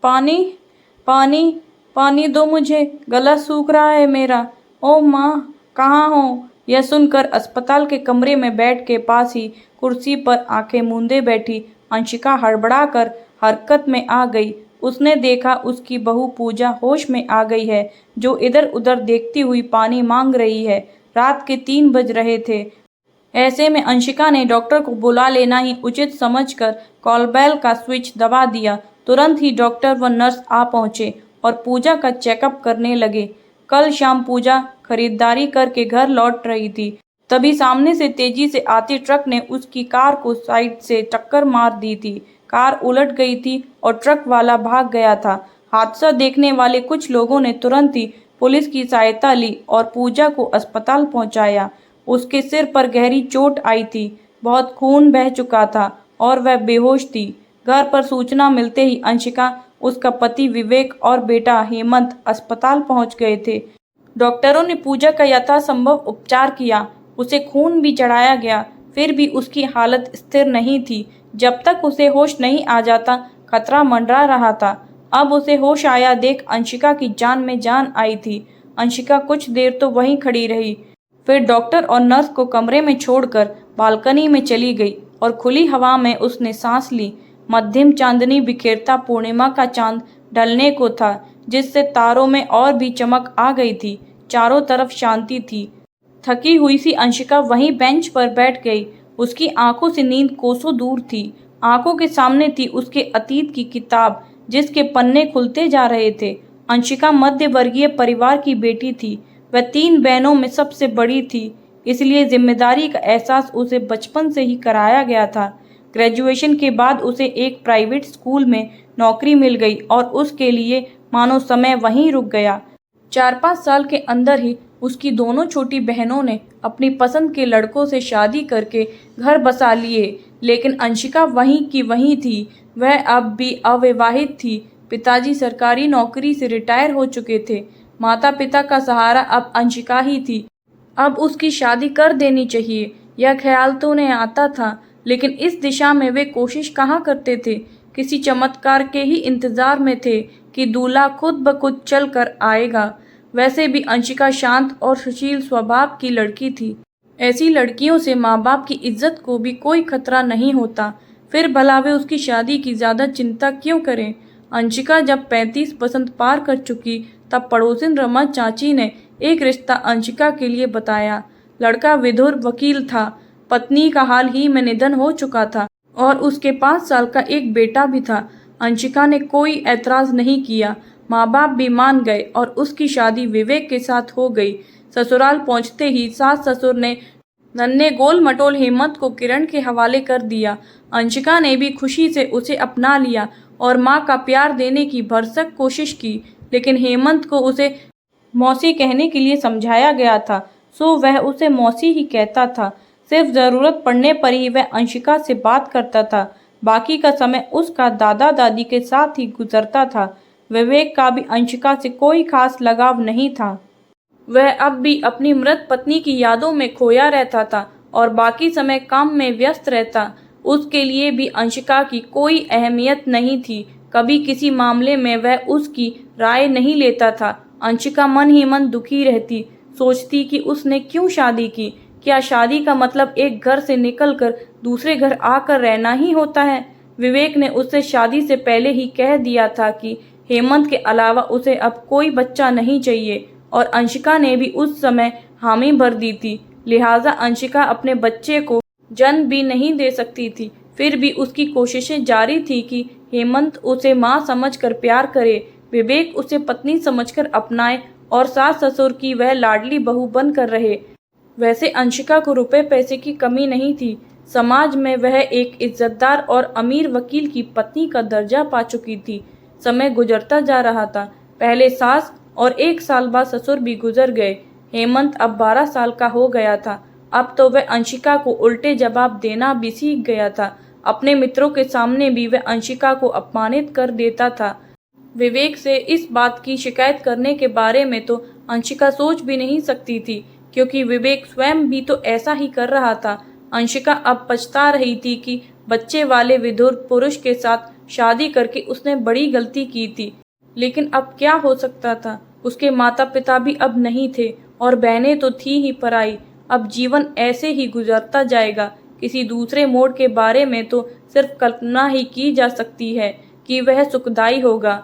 पानी, पानी, पानी दो मुझे, गला सूख रहा है मेरा। ओ माँ, कहाँ हो? यह सुनकर अस्पताल के कमरे में बेड के पास ही कुर्सी पर आंखें मूंदे बैठी अंशिका हड़बड़ा कर हरकत में आ गई। उसने देखा उसकी बहू पूजा होश में आ गई है, जो इधर उधर देखती हुई पानी मांग रही है। रात के 3 बज रहे थे। ऐसे में अंशिका ने डॉक्टर को बुला लेना ही उचित समझकर कॉल बेल का स्विच दबा दिया। तुरंत ही डॉक्टर व नर्स आ पहुंचे और पूजा का चेकअप करने लगे। कल शाम पूजा खरीदारी करके घर लौट रही थी, तभी सामने से तेजी से आती ट्रक ने उसकी कार को साइड से टक्कर मार दी थी। कार उलट गई थी और ट्रक वाला भाग गया था। हादसा देखने वाले कुछ लोगों ने तुरंत ही पुलिस की सहायता ली और पूजा को अस्पताल पहुंचाया। उसके सिर पर गहरी चोट आई थी, बहुत खून बह चुका था और वह बेहोश थी। घर पर सूचना मिलते ही अंशिका, उसका पति विवेक और बेटा हेमंत अस्पताल पहुंच गए थे। डॉक्टरों ने पूजा का यथासंभव उपचार किया, उसे खून भी चढ़ाया गया, फिर भी उसकी हालत स्थिर नहीं थी। जब तक उसे होश नहीं आ जाता, खतरा मंडरा रहा था। अब उसे होश आया देख अंशिका की जान में जान आई थी। अंशिका कुछ देर तो वहीं खड़ी रही, फिर डॉक्टर और नर्स को कमरे में छोड़कर बालकनी में चली गई और खुली हवा में उसने सांस ली। मध्यम चांदनी बिखेरता पूर्णिमा का चांद ढलने को था, जिससे तारों में और भी चमक आ गई थी। चारों तरफ शांति थी। थकी हुई सी अंशिका वहीं बेंच पर बैठ गई। उसकी आंखों से नींद कोसों दूर थी। आंखों के सामने थी उसके अतीत की किताब, जिसके पन्ने खुलते जा रहे थे। अंशिका मध्य वर्गीय परिवार की बेटी थी। वह 3 बहनों में सबसे बड़ी थी, इसलिए जिम्मेदारी का एहसास उसे बचपन से ही कराया गया था। ग्रेजुएशन के बाद उसे एक प्राइवेट स्कूल में नौकरी मिल गई और उसके लिए मानो समय वहीं रुक गया। 4-5 साल के अंदर ही उसकी दोनों छोटी बहनों ने अपनी पसंद के लड़कों से शादी करके घर बसा लिए, लेकिन अंशिका वहीं की वहीं थी। वह अब भी अविवाहित थी। पिताजी सरकारी नौकरी से रिटायर हो चुके थे। माता पिता का सहारा अब अंशिका ही थी। अब उसकी शादी कर देनी चाहिए, यह ख्याल तो उन्हें आता था, लेकिन इस दिशा में वे कोशिश कहाँ करते थे। किसी चमत्कार के ही इंतजार में थे कि दूल्हा खुद ब खुद चल कर आएगा। वैसे भी अंशिका शांत और सुशील स्वभाव की लड़की थी। ऐसी लड़कियों से माँ बाप की इज्जत को भी कोई खतरा नहीं होता। फिर भला वे उसकी शादी की ज़्यादा चिंता क्यों करें। अंशिका जब 35 बसंत पार कर चुकी, तब पड़ोसिन रमा चाची ने एक रिश्ता अंशिका के लिए बताया। लड़का विधुर वकील था। पत्नी का हाल ही में निधन हो चुका था और उसके 5 साल का एक बेटा भी था। अंशिका ने कोई ऐतराज नहीं किया। माँ बाप भी मान गए और उसकी शादी विवेक के साथ हो गई। ससुराल पहुंचते ही सास ससुर ने नन्हे गोल मटोल हेमंत को किरण के हवाले कर दिया। अंशिका ने भी खुशी से उसे अपना लिया और माँ का प्यार देने की भरसक कोशिश की, लेकिन हेमंत को उसे मौसी कहने के लिए समझाया गया था, सो वह उसे मौसी ही कहता था। सिर्फ ज़रूरत पड़ने पर ही वह अंशिका से बात करता था। बाकी का समय उसका दादा दादी के साथ ही गुजरता था। विवेक का भी अंशिका से कोई खास लगाव नहीं था। वह अब भी अपनी मृत पत्नी की यादों में खोया रहता था और बाकी समय काम में व्यस्त रहता। उसके लिए भी अंशिका की कोई अहमियत नहीं थी। कभी किसी मामले में वह उसकी राय नहीं लेता था। अंशिका मन ही मन दुखी रहती, सोचती कि उसने क्यों शादी की। क्या शादी का मतलब एक घर से निकलकर दूसरे घर आकर रहना ही होता है। विवेक ने उससे शादी से पहले ही कह दिया था कि हेमंत के अलावा उसे अब कोई बच्चा नहीं चाहिए और अंशिका ने भी उस समय हामी भर दी थी। लिहाजा अंशिका अपने बच्चे को जन्म भी नहीं दे सकती थी। फिर भी उसकी कोशिशें जारी थी कि हेमंत उसे माँ समझकर प्यार करे, विवेक उसे पत्नी समझकर अपनाए और सास ससुर की वह लाडली बहू बनकर रहे। वैसे अंशिका को रुपए पैसे की कमी नहीं थी। समाज में वह एक इज्जतदार और अमीर वकील की पत्नी का दर्जा पा चुकी थी। समय गुजरता जा रहा था। पहले सास और 1 साल बाद ससुर भी गुजर गए। हेमंत अब 12 साल का हो गया था। अब तो वह अंशिका को उल्टे जवाब देना भी सीख गया था। अपने मित्रों के सामने भी वह अंशिका को अपमानित कर देता था। विवेक से इस बात की शिकायत करने के बारे में तो अंशिका सोच भी नहीं सकती थी, क्योंकि विवेक स्वयं भी तो ऐसा ही कर रहा था। अंशिका अब पछता रही थी कि बच्चे वाले विधुर पुरुष के साथ शादी करके उसने बड़ी गलती की थी, लेकिन अब क्या हो सकता था। उसके माता पिता भी अब नहीं थे और बहनें तो थी ही पराई। अब जीवन ऐसे ही गुजरता जाएगा। किसी दूसरे मोड़ के बारे में तो सिर्फ कल्पना ही की जा सकती है कि वह सुखदायी होगा।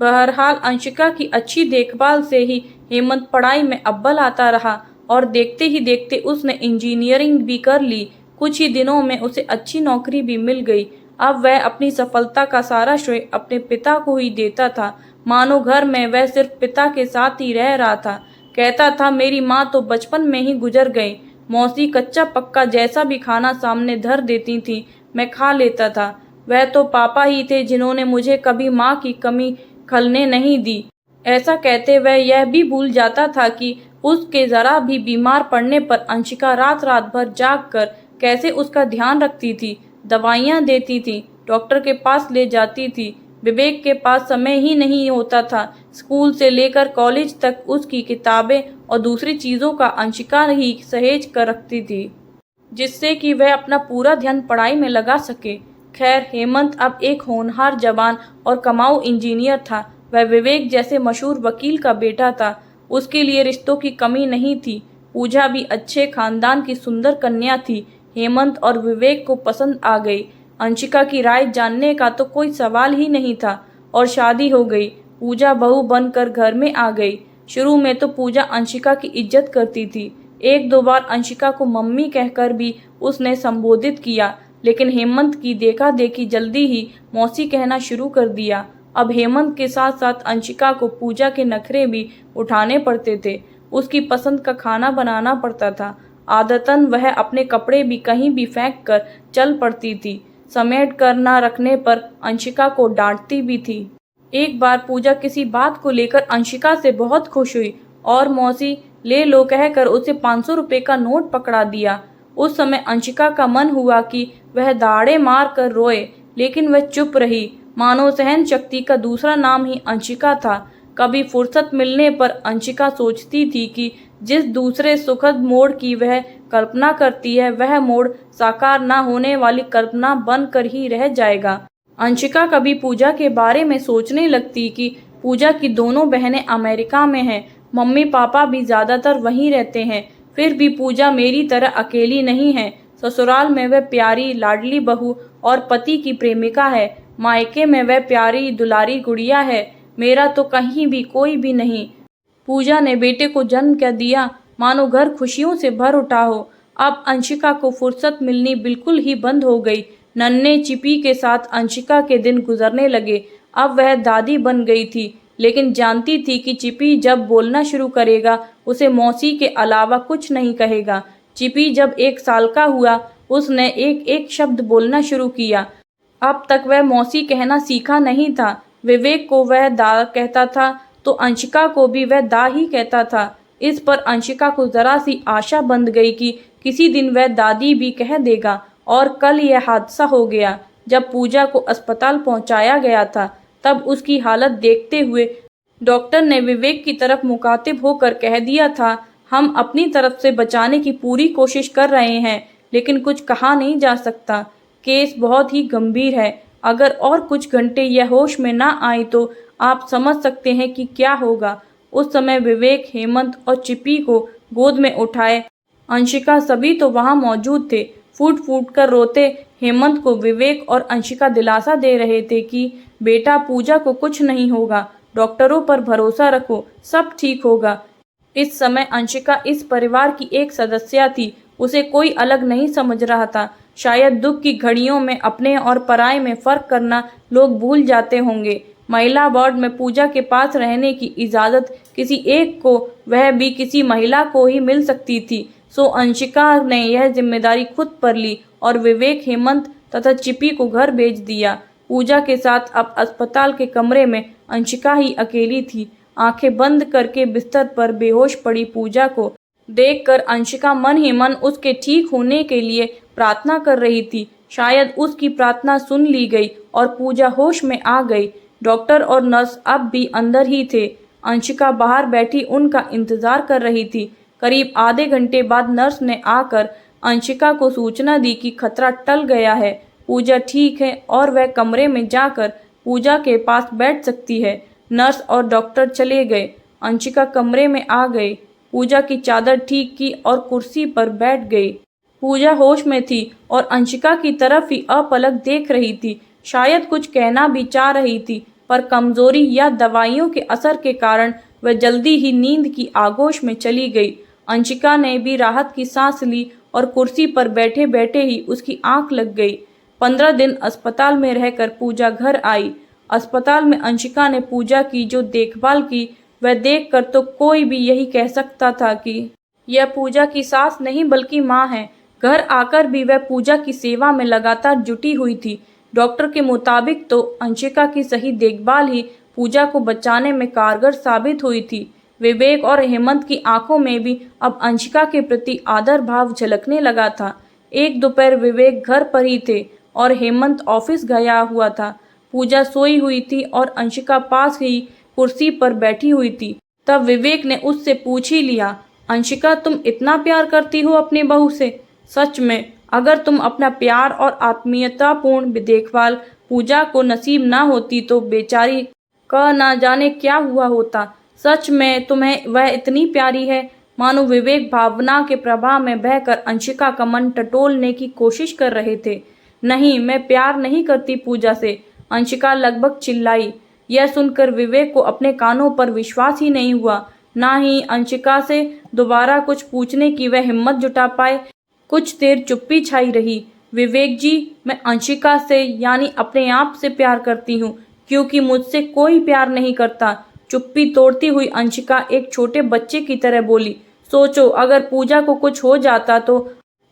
बहरहाल अंशिका की अच्छी देखभाल से ही हेमंत पढ़ाई में अव्वल आता रहा और देखते ही देखते उसने इंजीनियरिंग भी कर ली। कुछ ही दिनों में उसे अच्छी नौकरी भी मिल गई। अब वह अपनी सफलता का सारा श्रेय अपने पिता को ही देता था। मानो घर में वह सिर्फ पिता के साथ ही रह रहा था। कहता था, मेरी माँ तो बचपन में ही गुजर गई। मौसी कच्चा पक्का जैसा भी खाना सामने धर देती थी, मैं खा लेता था। वह तो पापा ही थे जिन्होंने मुझे कभी माँ की कमी खलने नहीं दी। ऐसा कहते वह यह भी भूल जाता था कि उसके जरा भी बीमार पड़ने पर अंशिका रात रात भर जाग कर कैसे उसका ध्यान रखती थी, दवाइयाँ देती थी, डॉक्टर के पास ले जाती थी। विवेक के पास समय ही नहीं होता था। स्कूल से लेकर कॉलेज तक उसकी किताबें और दूसरी चीज़ों का अंशिका ही सहेज कर रखती थी, जिससे कि वह अपना पूरा ध्यान पढ़ाई में लगा सके। खैर, हेमंत अब एक होनहार जवान और कमाऊ इंजीनियर था। वह विवेक जैसे मशहूर वकील का बेटा था। उसके लिए रिश्तों की कमी नहीं थी। पूजा भी अच्छे खानदान की सुंदर कन्या थी। हेमंत और विवेक को पसंद आ गई। अंशिका की राय जानने का तो कोई सवाल ही नहीं था और शादी हो गई। पूजा बहू बनकर घर में आ गई। शुरू में तो पूजा अंशिका की इज्जत करती थी। एक दो बार अंशिका को मम्मी कहकर भी उसने संबोधित किया, लेकिन हेमंत की देखा देखी जल्दी ही मौसी कहना शुरू कर दिया। अब हेमंत के साथ साथ अंशिका को पूजा के नखरे भी उठाने पड़ते थे। उसकी पसंद का खाना बनाना पड़ता था। आदतन वह अपने कपड़े भी कहीं भी फेंक कर चल पड़ती थी। समेट कर न रखने पर अंशिका को डांटती भी थी। एक बार पूजा किसी बात को लेकर अंशिका से बहुत खुश हुई और मौसी ले लो कहकर उसे 500 रुपए का नोट पकड़ा दिया। उस समय अंशिका का मन हुआ कि वह दाड़े मार कर रोए, लेकिन वह चुप रही। मानो सहन शक्ति का दूसरा नाम ही अंशिका था। कभी फुर्सत मिलने पर अंशिका सोचती थी कि जिस दूसरे सुखद मोड़ की वह कल्पना करती है, वह मोड़ साकार न होने वाली कल्पना बनकर ही रह जाएगा। अंशिका कभी पूजा के बारे में सोचने लगती कि पूजा की दोनों बहनें अमेरिका में हैं, मम्मी पापा भी ज़्यादातर वहीं रहते हैं। फिर भी पूजा मेरी तरह अकेली नहीं है। ससुराल में वह प्यारी लाडली बहू और पति की प्रेमिका है। मायके में वह प्यारी दुलारी गुड़िया है। मेरा तो कहीं भी कोई भी नहीं। पूजा ने बेटे को जन्म क्या दिया, मानो घर खुशियों से भर उठा हो। अब अंशिका को फुर्सत मिलनी बिल्कुल ही बंद हो गई। नन्हे चिपी के साथ अंशिका के दिन गुजरने लगे। अब वह दादी बन गई थी, लेकिन जानती थी कि चिपी जब बोलना शुरू करेगा उसे मौसी के अलावा कुछ नहीं कहेगा। चिपी जब 1 साल का हुआ, उसने एक एक शब्द बोलना शुरू किया। अब तक वह मौसी कहना सीखा नहीं था। विवेक को वह दा कहता था तो अंशिका को भी वह दा ही कहता था। इस पर अंशिका को जरा सी आशा बंध गई कि किसी दिन वह दादी भी कह देगा। और कल यह हादसा हो गया। जब पूजा को अस्पताल पहुंचाया गया था, तब उसकी हालत देखते हुए डॉक्टर ने विवेक की तरफ मुखातिब होकर कह दिया था, हम अपनी तरफ से बचाने की पूरी कोशिश कर रहे हैं, लेकिन कुछ कहा नहीं जा सकता। केस बहुत ही गंभीर है। अगर और कुछ घंटे यह होश में ना आई तो आप समझ सकते हैं कि क्या होगा। उस समय विवेक, हेमंत और चिप्पी को गोद में उठाए अंशिका सभी तो वहाँ मौजूद थे। फूट फूट कर रोते हेमंत को विवेक और अंशिका दिलासा दे रहे थे कि बेटा, पूजा को कुछ नहीं होगा, डॉक्टरों पर भरोसा रखो, सब ठीक होगा। इस समय अंशिका इस परिवार की एक सदस्य थी। उसे कोई अलग नहीं समझ रहा था। शायद दुख की घड़ियों में अपने और पराये में फर्क करना लोग भूल जाते होंगे। महिला वार्ड में पूजा के पास रहने की इजाज़त किसी एक को, वह भी किसी महिला को ही मिल सकती थी। सो अंशिका ने यह जिम्मेदारी खुद पर ली और विवेक, हेमंत तथा चिप्पी को घर भेज दिया। पूजा के साथ अब अस्पताल के कमरे में अंशिका ही अकेली थी। आंखें बंद करके बिस्तर पर बेहोश पड़ी पूजा को देखकर अंशिका मन ही मन उसके ठीक होने के लिए प्रार्थना कर रही थी। शायद उसकी प्रार्थना सुन ली गई और पूजा होश में आ गई। डॉक्टर और नर्स अब भी अंदर ही थे। अंशिका बाहर बैठी उनका इंतजार कर रही थी। करीब आधे घंटे बाद नर्स ने आकर अंशिका को सूचना दी कि खतरा टल गया है। पूजा ठीक है और वह कमरे में जाकर पूजा के पास बैठ सकती है। नर्स और डॉक्टर चले गए। अंशिका कमरे में आ गई, पूजा की चादर ठीक की और कुर्सी पर बैठ गई। पूजा होश में थी और अंशिका की तरफ ही अपलक देख रही थी। शायद कुछ कहना भी चाह रही थी, पर कमजोरी या दवाइयों के असर के कारण वह जल्दी ही नींद की आगोश में चली गई। अंशिका ने भी राहत की सांस ली और कुर्सी पर बैठे बैठे ही उसकी आंख लग गई। 15 दिन अस्पताल में रहकर पूजा घर आई। अस्पताल में अंशिका ने पूजा की जो देखभाल की, वह देखकर तो कोई भी यही कह सकता था कि यह पूजा की सास नहीं बल्कि माँ है। घर आकर भी वह पूजा की सेवा में लगातार जुटी हुई थी। डॉक्टर के मुताबिक तो अंशिका की सही देखभाल ही पूजा को बचाने में कारगर साबित हुई थी। विवेक और हेमंत की आंखों में भी अब अंशिका के प्रति आदर भाव झलकने लगा था। एक दोपहर विवेक घर पर ही थे और हेमंत ऑफिस गया हुआ था। पूजा सोई हुई थी और अंशिका पास ही कुर्सी पर बैठी हुई थी। तब विवेक ने उससे पूछ ही लिया, अंशिका तुम इतना प्यार करती हो अपनी बहू से? सच में, अगर तुम अपना प्यार और आत्मीयतापूर्ण देखभाल पूजा को नसीब ना होती तो बेचारी का ना जाने क्या हुआ होता। सच में तुम्हें वह इतनी प्यारी है? मानो विवेक भावना के प्रभाव में बहकर अंशिका का मन टटोलने की कोशिश कर रहे थे। नहीं, मैं प्यार नहीं करती पूजा से, अंशिका लगभग चिल्लाई। यह सुनकर विवेक को अपने कानों पर विश्वास ही नहीं हुआ। ना ही अंशिका से दोबारा कुछ पूछने की वह हिम्मत जुटा पाए। कुछ देर चुप्पी छाई रही। विवेक जी, मैं अंशिका से यानी अपने आप से प्यार करती हूँ, क्योंकि मुझसे कोई प्यार नहीं करता। चुप्पी तोड़ती हुई अंशिका एक छोटे बच्चे की तरह बोली, सोचो अगर पूजा को कुछ हो जाता तो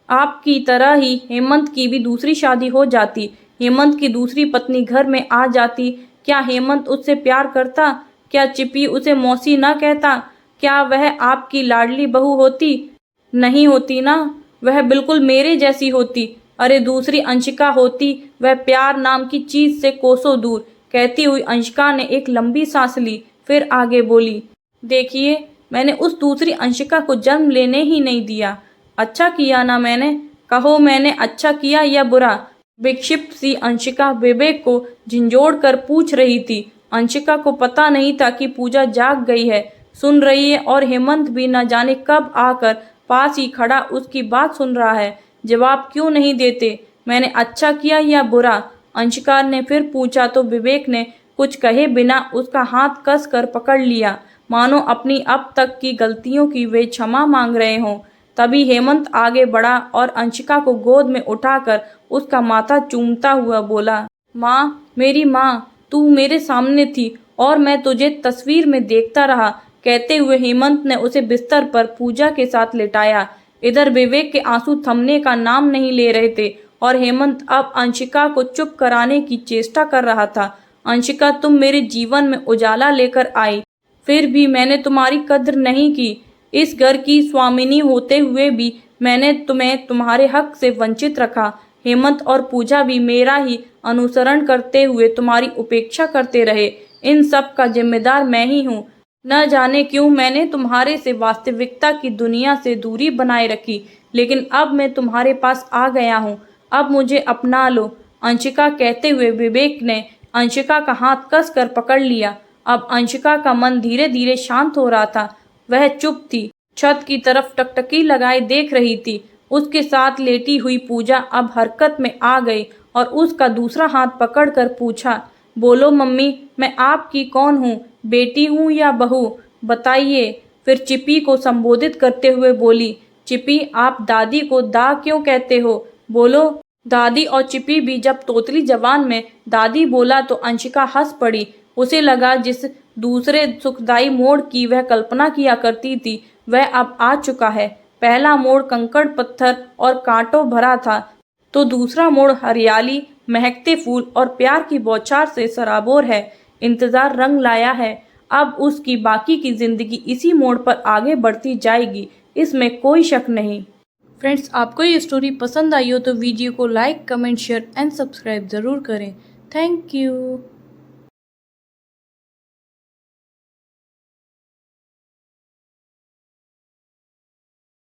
आपकी तरह ही हेमंत की भी दूसरी शादी हो जाती, हेमंत की दूसरी पत्नी घर में आ जाती। क्या हेमंत उससे प्यार करता? क्या चिप्पी उसे मौसी न कहता? क्या वह आपकी लाडली बहू होती? नहीं होती ना, वह बिल्कुल मेरे जैसी होती। अरे दूसरी अंशिका होती, वह प्यार नाम की चीज से कोसों दूर। कहती हुई अंशिका ने एक लंबी सांस ली, फिर आगे बोली, देखिए मैंने उस दूसरी अंशिका को जन्म लेने ही नहीं दिया। अच्छा किया ना मैंने? कहो मैंने अच्छा किया या बुरा? विक्षिप्त सी अंशिका विवेक को झिंझोड़ कर पूछ रही थी। अंशिका को पता नहीं था कि पूजा जाग गई है, सुन रही है और हेमंत भी न जाने कब आकर पास ही खड़ा उसकी बात सुन रहा है। जवाब क्यों नहीं देते? मैंने अच्छा किया या बुरा? अंशिका ने फिर पूछा तो विवेक ने कुछ कहे बिना उसका हाथ कस कर पकड़ लिया, मानो अपनी अब तक की गलतियों की वे क्षमा मांग रहे हों। तभी हेमंत आगे बढ़ा और अंशिका को गोद में उठाकर उसका माथा चूमता हुआ बोला, माँ, मेरी माँ, तू मेरे सामने थी और मैं तुझे तस्वीर में देखता रहा। कहते हुए हेमंत ने उसे बिस्तर पर पूजा के साथ लेटाया। इधर विवेक के आंसू थमने का नाम नहीं ले रहे थे और हेमंत अब अंशिका को चुप कराने की चेष्टा कर रहा था। अंशिका, तुम मेरे जीवन में उजाला लेकर आई, फिर भी मैंने तुम्हारी कद्र नहीं की। इस घर की स्वामिनी होते हुए भी मैंने तुम्हें तुम्हारे हक से वंचित रखा। हेमंत और पूजा भी मेरा ही अनुसरण करते हुए तुम्हारी उपेक्षा करते रहे। इन सब का जिम्मेदार मैं ही हूँ। न जाने क्यों मैंने तुम्हारे से वास्तविकता की दुनिया से दूरी बनाए रखी, लेकिन अब मैं तुम्हारे पास आ गया हूँ। अब मुझे अपना लो। अंशिका कहते हुए विवेक ने अंशिका का हाथ कस कर पकड़ लिया। अब अंशिका का मन धीरे धीरे शांत हो रहा था। वह चुप थी, छत की तरफ टकटकी लगाए देख रही थी। उसके साथ लेटी हुई पूजा अब हरकत में आ गई और उसका दूसरा हाथ पकड़कर पूछा, बोलो मम्मी, मैं आपकी कौन हूँ? बेटी हूँ या बहू? बताइए। फिर चिप्पी को संबोधित करते हुए बोली, चिप्पी, आप दादी को दा क्यों कहते हो? बोलो। दादी और चिप्पी भी जब तोतली जबान में दादी बोला तो अंशिका हंस पड़ी। उसे लगा जिस दूसरे सुखदायी मोड़ की वह कल्पना किया करती थी, वह अब आ चुका है। पहला मोड़ कंकड़ पत्थर और कांटों भरा था, तो दूसरा मोड़ हरियाली, महकते फूल और प्यार की बौछार से सराबोर है। इंतजार रंग लाया है। अब उसकी बाकी की जिंदगी इसी मोड़ पर आगे बढ़ती जाएगी, इसमें कोई शक नहीं। फ्रेंड्स, आपको ये स्टोरी पसंद आई हो तो वीडियो को like, comment, share and subscribe ज़रूर करें। Thank you.